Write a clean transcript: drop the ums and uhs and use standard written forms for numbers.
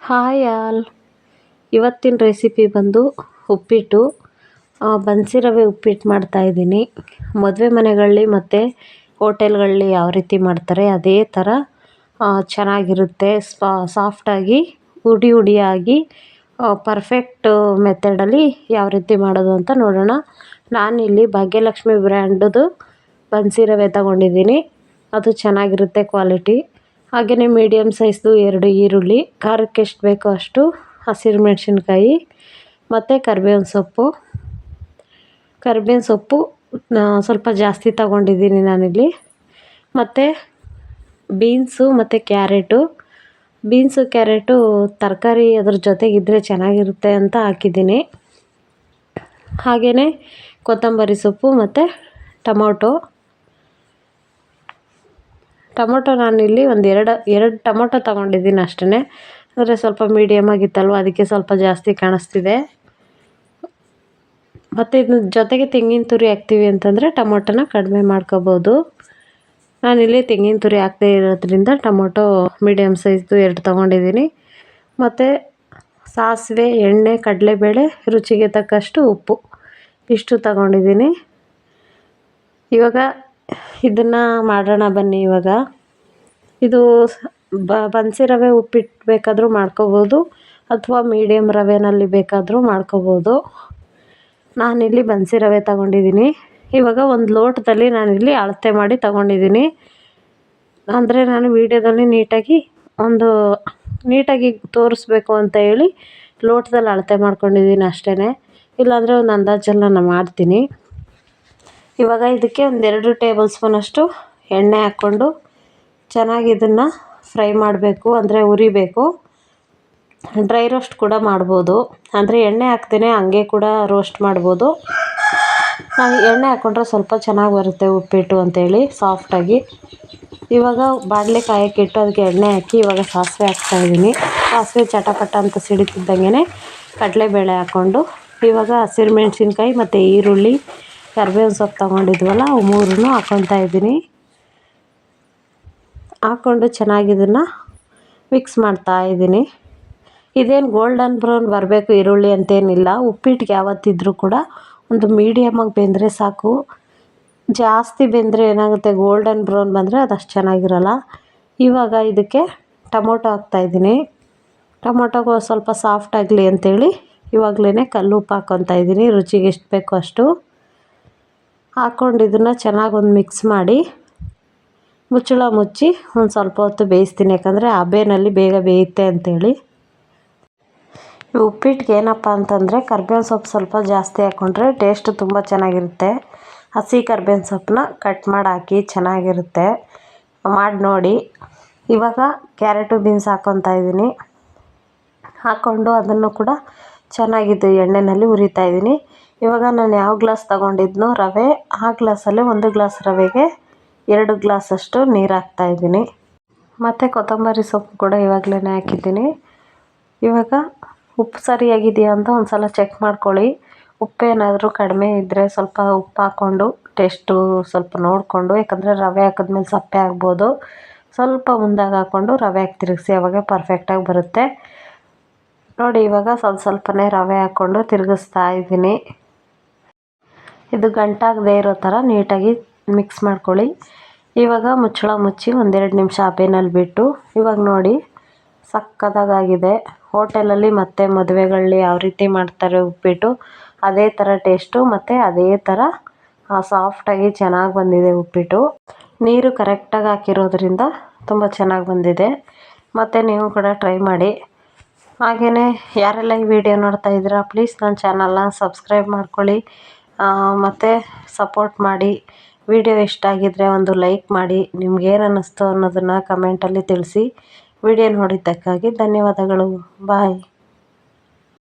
Hi all. ಇವತ್ತಿನ recipe ಬಂದು ಉಪ್ಪಿಟ್ಟು. ಬನ್ಸಿ ರವೆ ಉಪ್ಪಿಟ್ಟು ಮಾಡ್ತಾಯಿದ್ದೀನಿ. ಮದುವೆ ಮನೆಗಳಲ್ಲಿ ಮತ್ತು ಹೋಟೆಲ್ಗಳಲ್ಲಿ ಯಾವ ರೀತಿ ಮಾಡ್ತಾರೆ ಅದೇ ಥರ ಚೆನ್ನಾಗಿರುತ್ತೆ. ಸಾಫ್ಟಾಗಿ ಹುಡಿ ಹುಡಿಯಾಗಿ ಪರ್ಫೆಕ್ಟ್ ಮೆಥಡಲ್ಲಿ ಯಾವ ರೀತಿ ಮಾಡೋದು ಅಂತ ನೋಡೋಣ. ನಾನಿಲ್ಲಿ ಭಾಗ್ಯಲಕ್ಷ್ಮಿ ಬ್ರ್ಯಾಂಡದು ಬನ್ಸಿ ರವೆ ತಗೊಂಡಿದ್ದೀನಿ. ಅದು ಚೆನ್ನಾಗಿರುತ್ತೆ ಕ್ವಾಲಿಟಿ. ಹಾಗೆಯೇ ಮೀಡಿಯಮ್ ಸೈಜ್ದು 2 ಈರುಳ್ಳಿ, ಖಾರಕ್ಕೆ ಎಷ್ಟು ಬೇಕೋ ಅಷ್ಟು ಹಸಿರು ಮೆಣಸಿನ್ಕಾಯಿ ಮತ್ತು ಕರಿಬೇವಿನ ಸೊಪ್ಪು ಸ್ವಲ್ಪ ಜಾಸ್ತಿ ತಗೊಂಡಿದ್ದೀನಿ ನಾನಿಲ್ಲಿ. ಮತ್ತು ಬೀನ್ಸು ಮತ್ತು ಕ್ಯಾರೆಟು ತರಕಾರಿ ಅದ್ರ ಜೊತೆಗಿದ್ದರೆ ಚೆನ್ನಾಗಿರುತ್ತೆ ಅಂತ ಹಾಕಿದ್ದೀನಿ. ಹಾಗೆಯೇ ಕೊತ್ತಂಬರಿ ಸೊಪ್ಪು ಮತ್ತು ಟೊಮೊಟೊ ನಾನಿಲ್ಲಿ ಎರಡು ಟೊಮೊಟೊ ತಗೊಂಡಿದ್ದೀನಿ ಅಷ್ಟೇ. ಅಂದರೆ ಸ್ವಲ್ಪ ಮೀಡಿಯಮ್ ಆಗಿತ್ತಲ್ವ, ಅದಕ್ಕೆ ಸ್ವಲ್ಪ ಜಾಸ್ತಿ ಕಾಣಿಸ್ತಿದೆ. ಮತ್ತು ಇದ್ರ ಜೊತೆಗೆ ತೆಂಗಿನ ತುರಿ ಹಾಕ್ತೀವಿ ಅಂತಂದರೆ ಟೊಮೊಟೊನ ಕಡಿಮೆ ಮಾಡ್ಕೋಬೋದು. ನಾನಿಲ್ಲಿ ತೆಂಗಿನ ತುರಿ ಹಾಕದೇ ಇರೋದ್ರಿಂದ ಟೊಮೊಟೊ ಮೀಡಿಯಮ್ ಸೈಜ್ದು 2 ತೊಗೊಂಡಿದ್ದೀನಿ. ಮತ್ತು ಸಾಸಿವೆ, ಎಣ್ಣೆ, ಕಡಲೆಬೇಳೆ, ರುಚಿಗೆ ತಕ್ಕಷ್ಟು ಉಪ್ಪು ಇಷ್ಟು ತಗೊಂಡಿದ್ದೀನಿ. ಇವಾಗ ಇದನ್ನು ಮಾಡೋಣ ಬನ್ನಿ. ಇವಾಗ ಇದು ಬನ್ಸಿ ರವೆ ಉಪ್ಪಿಟ್ಟು ಬೇಕಾದರೂ ಮಾಡ್ಕೋಬೋದು ಅಥವಾ ಮೀಡಿಯಮ್ ರವೆನಲ್ಲಿ ಬೇಕಾದರೂ ಮಾಡ್ಕೋಬೋದು. ನಾನಿಲ್ಲಿ ಬನ್ಸಿ ರವೆ ತಗೊಂಡಿದ್ದೀನಿ. ಇವಾಗ ಒಂದು ಲೋಟದಲ್ಲಿ ನಾನಿಲ್ಲಿ ಅಳತೆ ಮಾಡಿ ತಗೊಂಡಿದ್ದೀನಿ. ಅಂದರೆ ನಾನು ವೀಡಿಯೋದಲ್ಲಿ ನೀಟಾಗಿ ತೋರಿಸ್ಬೇಕು ಅಂತ ಹೇಳಿ ಲೋಟದಲ್ಲಿ ಅಳತೆ ಮಾಡ್ಕೊಂಡಿದ್ದೀನಿ ಅಷ್ಟೇ. ಇಲ್ಲಾಂದರೆ ಒಂದು ಅಂದಾಜಲ್ಲಿ ನಾನು ಮಾಡ್ತೀನಿ. ಇವಾಗ ಇದಕ್ಕೆ 2 ಟೇಬಲ್ ಸ್ಪೂನಷ್ಟು ಎಣ್ಣೆ ಹಾಕ್ಕೊಂಡು ಚೆನ್ನಾಗಿ ಇದನ್ನು ಫ್ರೈ ಮಾಡಬೇಕು, ಅಂದರೆ ಹುರಿಬೇಕು. ಡ್ರೈ ರೋಸ್ಟ್ ಕೂಡ ಮಾಡ್ಬೋದು, ಅಂದರೆ ಎಣ್ಣೆ ಹಾಕ್ದೇ ಹಂಗೆ ಕೂಡ ರೋಸ್ಟ್ ಮಾಡ್ಬೋದು. ಎಣ್ಣೆ ಹಾಕ್ಕೊಂಡ್ರೆ ಸ್ವಲ್ಪ ಚೆನ್ನಾಗಿ ಬರುತ್ತೆ ಉಪ್ಪಿಟ್ಟು ಅಂಥೇಳಿ ಸಾಫ್ಟಾಗಿ. ಇವಾಗ ಬಾಣಲೆ ಕಾಯಕ್ಕಿಟ್ಟು ಅದಕ್ಕೆ ಎಣ್ಣೆ ಹಾಕಿ ಇವಾಗ ಸಾಸಿವೆ ಹಾಕ್ತಾಯಿದ್ದೀನಿ. ಸಾಸಿವೆ ಚಟಪಟ ಅಂತ ಸಿಡಿತಿದ್ದಂಗೆ ಕಡಲೆಬೇಳೆ ಹಾಕ್ಕೊಂಡು ಇವಾಗ ಹಸಿರು ಮೆಣಸಿನ್ಕಾಯಿ ಮತ್ತು ಈರುಳ್ಳಿ, ಕರಿಬೇವಿನ ಸೊಪ್ಪು ತೊಗೊಂಡಿದ್ವಲ್ಲ ಅವು 3 ಹಾಕ್ಕೊತಾ ಇದ್ದೀನಿ. ಹಾಕ್ಕೊಂಡು ಚೆನ್ನಾಗಿ ಇದನ್ನು ಮಿಕ್ಸ್ ಮಾಡ್ತಾಯಿದ್ದೀನಿ. ಇದೇನು ಗೋಲ್ಡನ್ ಬ್ರೌನ್ ಬರಬೇಕು ಈರುಳ್ಳಿ ಅಂತೇನಿಲ್ಲ. ಉಪ್ಪಿಟ್ಟಿಗೆ ಯಾವತ್ತಿದ್ರೂ ಕೂಡ ಒಂದು ಮೀಡಿಯಮಾಗಿ ಬೆಂದರೆ ಸಾಕು. ಜಾಸ್ತಿ ಬೆಂದರೆ ಏನಾಗುತ್ತೆ, ಗೋಲ್ಡನ್ ಬ್ರೌನ್ ಬಂದರೆ ಅದಷ್ಟು ಚೆನ್ನಾಗಿರಲ್ಲ. ಇವಾಗ ಇದಕ್ಕೆ ಟೊಮೊಟೊ ಹಾಕ್ತಾಯಿದ್ದೀನಿ. ಟೊಮೊಟೊಗೆ ಸ್ವಲ್ಪ ಸಾಫ್ಟ್ ಆಗಲಿ ಅಂಥೇಳಿ ಇವಾಗಲೇ ಕಲ್ಲುಪ್ಪು ಹಾಕ್ಕೊತಾ ಇದ್ದೀನಿ, ರುಚಿಗೆ ಎಷ್ಟು ಬೇಕೋ ಅಷ್ಟು ಹಾಕ್ಕೊಂಡು ಇದನ್ನು ಚೆನ್ನಾಗಿ ಒಂದು ಮಿಕ್ಸ್ ಮಾಡಿ ಮುಚ್ಚಳ ಮುಚ್ಚಿ ಒಂದು ಸ್ವಲ್ಪ ಹೊತ್ತು ಬೇಯಿಸ್ತೀನಿ. ಯಾಕಂದರೆ ಹಬೆನಲ್ಲಿ ಬೇಗ ಬೇಯುತ್ತೆ ಅಂಥೇಳಿ. ಉಪ್ಪಿಟ್ಟಿಗೆ ಏನಪ್ಪ ಅಂತಂದರೆ ಕರಿಬೇವಿನ ಸೊಪ್ಪು ಸ್ವಲ್ಪ ಜಾಸ್ತಿ ಹಾಕ್ಕೊಂಡ್ರೆ ಟೇಸ್ಟ್ ತುಂಬ ಚೆನ್ನಾಗಿರುತ್ತೆ. ಹಸಿ ಕರಿಬೇವಿನ ಸೊಪ್ಪನ್ನ ಕಟ್ ಮಾಡಿ ಹಾಕಿ ಚೆನ್ನಾಗಿರುತ್ತೆ, ಮಾಡಿ ನೋಡಿ. ಇವಾಗ ಕ್ಯಾರೆಟು ಬೀನ್ಸ್ ಹಾಕ್ಕೊತಾ ಇದ್ದೀನಿ. ಹಾಕ್ಕೊಂಡು ಅದನ್ನು ಕೂಡ ಚೆನ್ನಾಗಿದ್ದು ಎಣ್ಣೆಯಲ್ಲಿ ಹುರಿತಾ ಇದ್ದೀನಿ. ಇವಾಗ ನಾನು ಯಾವ ಗ್ಲಾಸ್ ತೊಗೊಂಡಿದ್ನೋ ರವೆ, ಆ ಗ್ಲಾಸಲ್ಲಿ 1 ಗ್ಲಾಸ್ ರವೆಗೆ 2 ಗ್ಲಾಸಷ್ಟು ನೀರು ಹಾಕ್ತಾಯಿದ್ದೀನಿ. ಮತ್ತು ಕೊತ್ತಂಬರಿ ಸೊಪ್ಪು ಕೂಡ ಇವಾಗಲೇ ಹಾಕಿದ್ದೀನಿ. ಇವಾಗ ಉಪ್ಪು ಸರಿಯಾಗಿದೆಯಾ ಅಂತ ಒಂದು ಸಲ ಚೆಕ್ ಮಾಡ್ಕೊಳ್ಳಿ. ಉಪ್ಪೇನಾದರೂ ಕಡಿಮೆ ಇದ್ದರೆ ಸ್ವಲ್ಪ ಉಪ್ಪು ಹಾಕ್ಕೊಂಡು ಟೇಸ್ಟು ಸ್ವಲ್ಪ ನೋಡಿಕೊಂಡು, ಯಾಕಂದರೆ ರವೆ ಹಾಕಿದ್ಮೇಲೆ ಸಪ್ಪೆ ಆಗ್ಬೋದು. ಸ್ವಲ್ಪ ಮುಂದಾಗಿ ಹಾಕ್ಕೊಂಡು ರವೆ ಹಾಕಿ ತಿರುಗಿಸಿ, ಆವಾಗ ಪರ್ಫೆಕ್ಟಾಗಿ ಬರುತ್ತೆ ನೋಡಿ. ಇವಾಗ ಸ್ವಲ್ಪನೇ ರವೆ ಹಾಕ್ಕೊಂಡು ತಿರುಗಿಸ್ತಾ ಇದ್ದೀನಿ. ಇದು ಗಂಟಾಗದೇ ಇರೋ ಥರ ನೀಟಾಗಿ ಮಿಕ್ಸ್ ಮಾಡ್ಕೊಳ್ಳಿ. ಇವಾಗ ಮುಚ್ಚಳ ಮುಚ್ಚಿ 1-2 ನಿಮಿಷ ಹಬೆನಲ್ಲಿ ಬಿಟ್ಟು, ಇವಾಗ ನೋಡಿ ಸಕ್ಕತ್ತಾಗಿದೆ. ಹೋಟೆಲಲ್ಲಿ ಮತ್ತು ಮದುವೆಗಳಲ್ಲಿ ಯಾವ ರೀತಿ ಮಾಡ್ತಾರೆ ಉಪ್ಪಿಟ್ಟು ಅದೇ ಥರ ಟೇಸ್ಟು ಮತ್ತು ಅದೇ ಥರ ಸಾಫ್ಟಾಗಿ ಚೆನ್ನಾಗಿ ಬಂದಿದೆ ಉಪ್ಪಿಟ್ಟು. ನೀರು ಕರೆಕ್ಟಾಗಿ ಹಾಕಿರೋದ್ರಿಂದ ತುಂಬ ಚೆನ್ನಾಗಿ ಬಂದಿದೆ. ಮತ್ತು ನೀವು ಕೂಡ ಟ್ರೈ ಮಾಡಿ. ಹಾಗೆಯೇ ಯಾರೆಲ್ಲ ಈ ವಿಡಿಯೋ ನೋಡ್ತಾ ಇದ್ದೀರಾ ಪ್ಲೀಸ್ ನನ್ನ ಚಾನಲ್ನ ಸಬ್ಸ್ಕ್ರೈಬ್ ಮಾಡ್ಕೊಳ್ಳಿ ಮತ್ತು ಸಪೋರ್ಟ್ ಮಾಡಿ. ವಿಡಿಯೋ ಇಷ್ಟ ಆಗಿದ್ದರೆ ಒಂದು ಲೈಕ್ ಮಾಡಿ. ನಿಮ್ಗೇನು ಅನ್ನಿಸ್ತು ಅನ್ನೋದನ್ನು ಕಮೆಂಟಲ್ಲಿ ತಿಳಿಸಿ. ವಿಡಿಯೋ ನೋಡಿದ್ದಕ್ಕಾಗಿ ಧನ್ಯವಾದಗಳು. ಬಾಯ್.